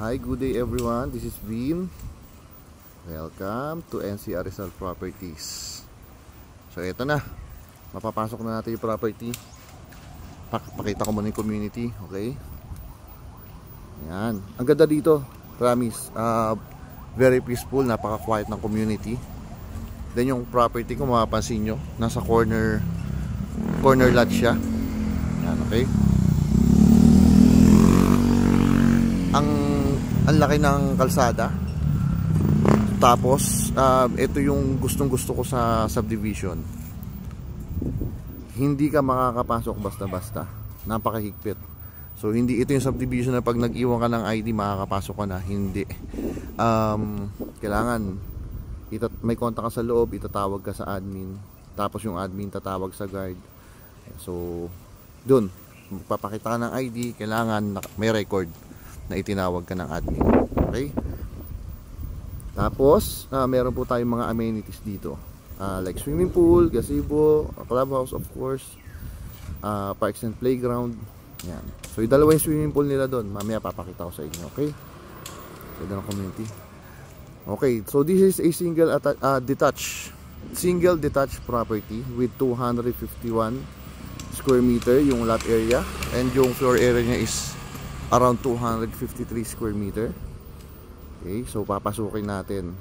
Hi, good day everyone. This is Vin. Welcome to NCR Rizal Properties. So ito na. Mapapasok na natin yung property. Pakita ko muna yung community, okay? Ayan. Ang ganda dito. Promise. Very peaceful, napaka-quiet ng community. Then yung property ko, mapapansin nyo, nasa corner lot siya. Ayan, okay? Ang laki ng kalsada. Tapos ito yung gustong gusto ko sa subdivision. Hindi ka makakapasok basta-basta. Napakahigpit. So hindi ito yung subdivision na pag nag-iwan ka ng ID makakapasok ka na. Hindi. Kailangan may kontak ka sa loob, itatawag ka sa admin. Tapos yung admin tatawag sa guard. So dun magpapakita ka ng ID, kailangan may record na itinawag ka ng admin. Okay? Tapos meron po tayong mga amenities dito, like swimming pool, gazebo, clubhouse of course, parks and playground. Yan. So yung dalawa yung swimming pool nila doon, mamaya papakita ko sa inyo. Okay? Ganda ng community. Okay, so this is a single detached property with 251 square meter yung lot area, and yung floor area niya is around 253 square meter. Okay, so papasukin natin.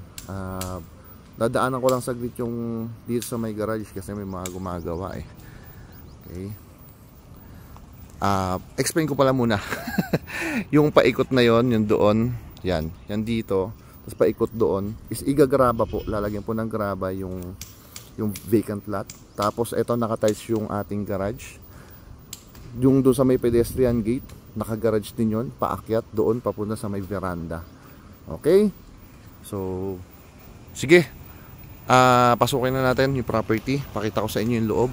Dadaanan ko lang saglit yung dito sa may garage kasi may mga gumagawa eh. Okay. Explain ko pala muna. Yung paikot na yon, yung doon, yan dito, tapos paikot doon is igagraba po, lalagyan po ng graba yung vacant lot. Tapos ito naka-tiles yung ating garage. Yung doon sa may pedestrian gate, naka-garage din yun, paakyat doon papunta sa may veranda. Okay? So sige, pasukin na natin yung property. Pakita ko sa inyo yung loob.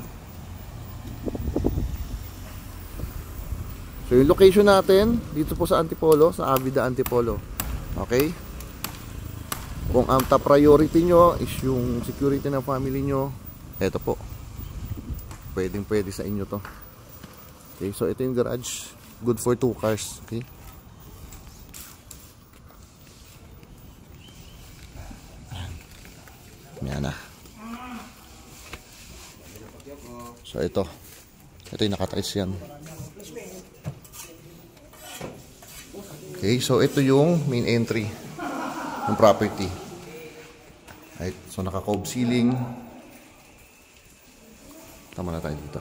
So yung location natin dito po sa Antipolo, sa Avida Antipolo. Okay? Kung ang top priority nyo is yung security ng family nyo, eto po, pwede sa inyo to. Okay, so ito yung garage, good for 2 cars. Okay, yan na. So ito yung nakatiles yan. Okay, so ito yung main entry ng property. Right, so naka-cove ceiling. Tama na tayo dito.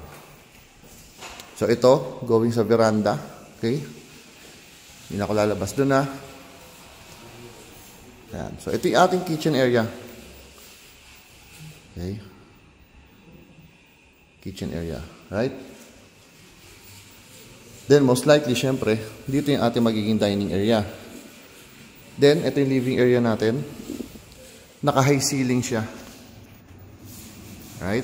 So ito, going sa veranda. Okay, hindi na ako lalabas doon na. Ayan. So ito yung ating kitchen area. Okay, kitchen area, right? Then most likely, syempre, dito yung ating magiging dining area. Then ito yung living area natin. Naka-high ceiling siya. Right?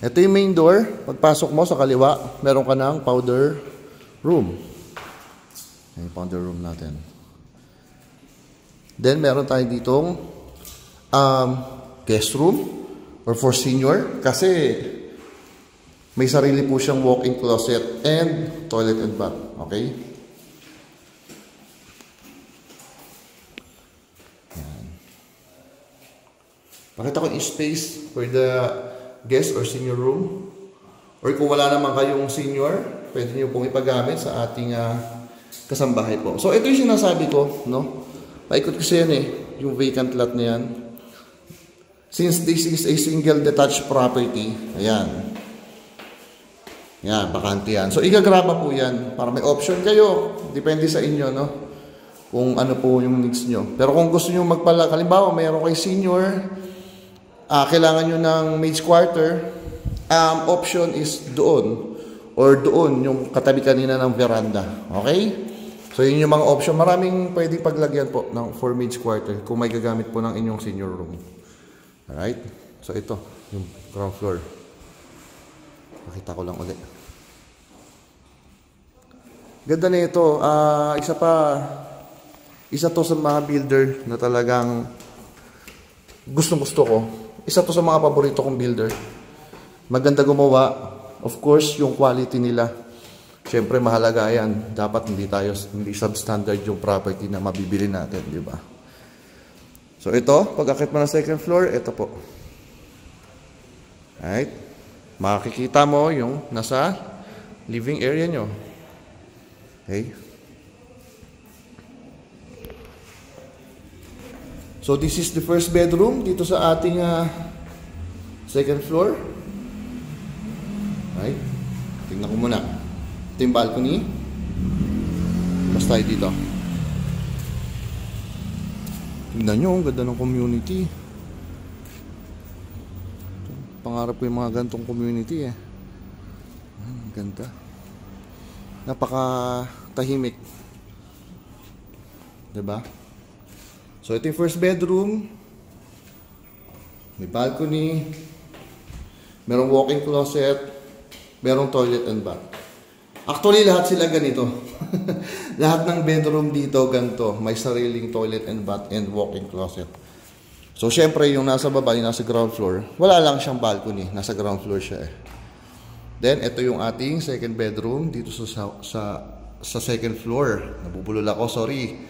Ito yung main door. Pagpasok mo sa kaliwa, meron ka ng powder room. Yung powder room natin. Then meron tayo ditong guest room or for senior, kasi may sarili po siyang walk-in closet and toilet and bath. Okay? Yan. Pakita ko yung space for the guest or senior room. Or kung wala naman kayong senior, pwede nyo pong ipagamit sa ating kasambahay po. So ito yung sinasabi ko, no? Paikot kasi yan eh, yung vacant lot na yan. Since this is a single detached property, ayan. Yan, bakante yan. So, igagraba po yan para may option kayo. Depende sa inyo, no? Kung ano po yung needs nyo. Pero kung gusto nyo halimbawa, mayroon kayo senior, kailangan nyo ng maid's quarter, option is doon. Or doon, yung katabi kanina ng veranda. Okay? So, yun yung mga option. Maraming pwedeng paglagyan po for maid's quarter kung may gagamit po ng inyong senior room. Alright? So, ito, yung ground floor. Pakita ko lang ulit. Ganda na ito. Isa to sa mga builder na talagang gustong-gusto ko. Isa to sa mga paborito kong builder. Maganda gumawa. Of course, yung quality nila. Siyempre mahalaga yan. Dapat hindi substandard yung property na mabibili natin, di ba? So ito, pag akit mo ng second floor, ito po. Right? Makikita mo yung nasa living area nyo. Okay? So this is the first bedroom dito sa ating second floor. Right? Tingnan ko muna. Ito yung balcony. Basta tayo dito. Tingnan nyo, ang ganda ng community. Pangarap ko yung mga gantong community eh. Ganda. Napaka tahimik. Diba? So ito yung first bedroom. May balcony. Merong walk-in closet. Merong toilet and bath. Actually, lahat sila ganito. Lahat ng bedroom dito, ganito. May sariling toilet and bath and walk-in closet. So, syempre, yung nasa baba, yung nasa ground floor, wala lang siyang balcony. Nasa ground floor siya eh. Then, ito yung ating second bedroom dito sa second floor. Nabubulol ako, sorry.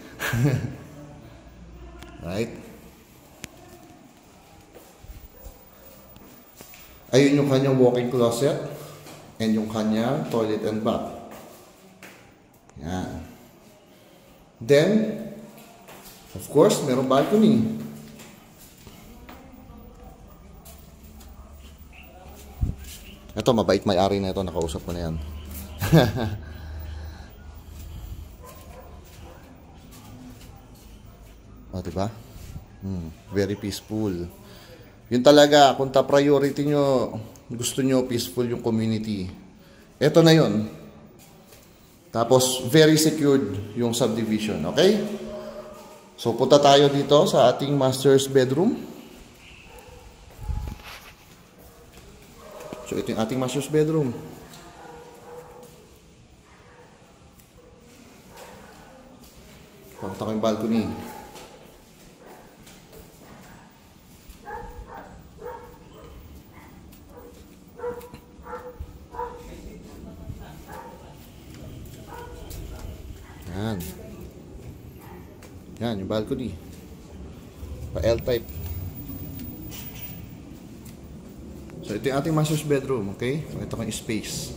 Right? Ayun yung kanyang walk-in closet. And yung kanyang toilet and bath. Yan. Then, of course, merong balcony. Ito, mabait may-ari na ito. Nakausap ko na yan. O, diba? Very peaceful. Yun talaga, kung top priority nyo, gusto nyo peaceful yung community. Ito na yun. Tapos, very secured yung subdivision. Okay? So, punta tayo dito sa ating master's bedroom. So, ito yung ating master's bedroom. Pakita ko yung balcony. Yan. Yan, yung balcony. Pa L-type. So, ito yung ating master's bedroom, okay? So, ito kang space.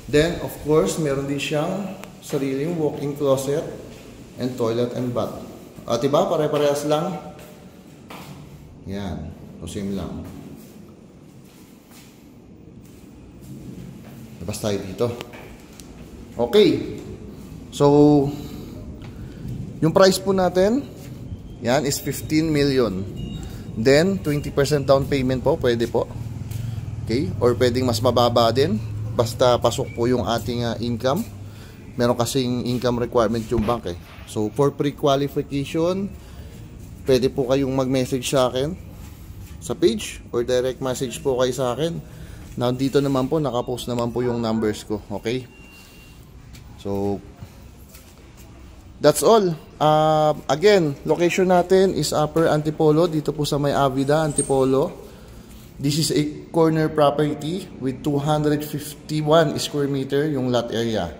Then, of course, meron din siyang sariling walk-in closet and toilet and bath. At diba, pare-parehas lang. Yan. So, same lang. Labas tayo dito. Okay. So, yung price po natin, yan, is 15 million. Then, 20% down payment po, pwede po. Okay? Or pwedeng mas mababa din. Basta pasok po yung ating income. Meron kasing income requirement yung bank eh. So, for pre-qualification, pwede po kayong mag-message sa akin sa page or direct message po kayo sa akin. Nandito naman po, nakapost naman po yung numbers ko. Okay? So, that's all. Again, location natin is Upper Antipolo. Dito po sa may Avida, Antipolo. This is a corner property with 251 square meter yung lot area.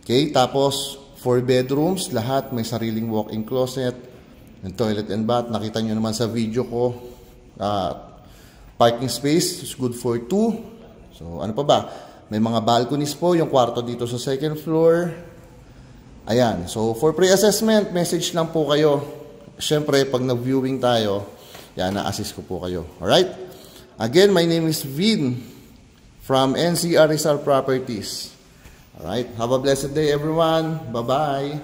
Okay, tapos 4 bedrooms, lahat may sariling walk-in closet and toilet and bath. Nakita nyo naman sa video ko. Parking space is good for 2. So, ano pa ba? May mga balconies po, yung kwarto dito sa second floor. Ayan. So, for pre-assessment, message lang po kayo. Siyempre, pag nag-viewing tayo, yan, na-assist ko po kayo. Alright? Again, my name is Vin from NCR Rizal Properties. Alright? Have a blessed day, everyone. Bye-bye.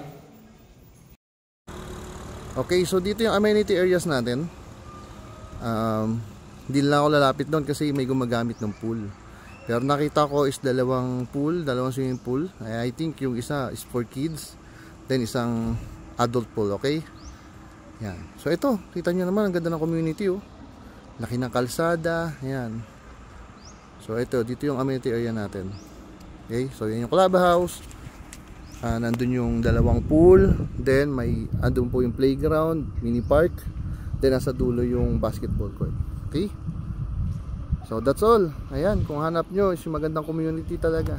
Okay, so dito yung amenity areas natin. Hindi lang ako lalapit doon kasi may gumagamit ng pool. Pero nakita ko is dalawang swimming pool. I think yung isa is for kids, then isang adult pool, okay? Yan. So ito, kita nyo naman, ang ganda ng community oh. Laki ng kalsada, yan. So ito, dito yung amenity area natin. Okay, so yan yung clubhouse. Nandun yung dalawang pool, then andun po yung playground, mini park, then nasa dulo yung basketball court. Okay? So that's all. Ayan, kung hanap nyo is yung magandang community talaga.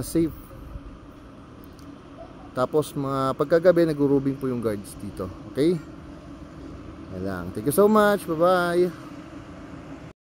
Safe. Tapos mga pagkagabi nag-grooving po yung guards dito. Okay? Ayan lang. Thank you so much. Bye bye.